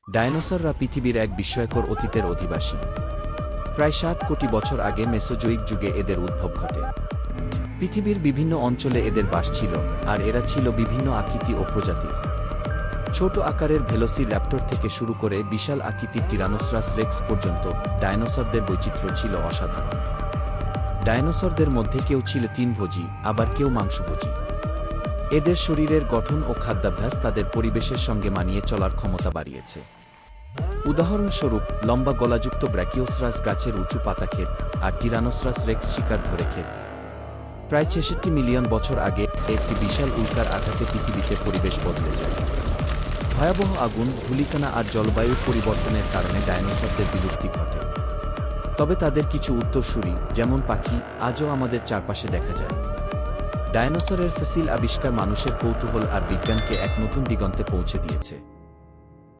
ডায়নোসররা পৃথিবীর এক বিস্ময়কর অতীতের অধিবাসী। প্রায় ৭ কোটি বছর আগে মেসোজোয়িক যুগে এদের উদ্ভব ঘটে। পৃথিবীর বিভিন্ন অঞ্চলে এদের বাস ছিল, আর এরা ছিল বিভিন্ন আকৃতি ও প্রজাতির। ছোট আকারের ভেলোসিরাপ্টর থেকে শুরু করে বিশাল আকৃতির টিরানোসরাস রেক্স পর্যন্ত ডায়নোসরদের বৈচিত্র্য ছিল অসাধারণ। ডায়নোসরদের মধ্যে কেউ ছিল তৃণভোজী, আবার কেউ মাংসভোজী। এদের শরীরের গঠন ও খাদ্যাভ্যাস তাদের পরিবেশের সঙ্গে মানিয়ে চলার ক্ষমতা বাড়িয়েছে। উদাহরণস্বরূপ, লম্বা গলাযুক্ত ব্র্যাকিওসরাস গাছের উঁচু পাতা খেত, আর টিরানোসরাস রেক্স শিকার ধরে খেত। প্রায় ৬৬ মিলিয়ন বছর আগে একটি বিশাল উল্কার আঘাতে পৃথিবীতে পরিবেশ বদলে যায়। ভয়াবহ আগুন, ধূলিকণা আর জলবায়ুর পরিবর্তনের কারণে ডায়নোসরদের বিলুপ্তি ঘটে। তবে তাদের কিছু উত্তরসূরি, যেমন পাখি, আজও আমাদের চারপাশে দেখা যায়। ডায়নোসরের ফসিল আবিষ্কার মানুষের কৌতূহল আর বিজ্ঞানকে এক নতুন দিগন্তে পৌঁছে দিয়েছে।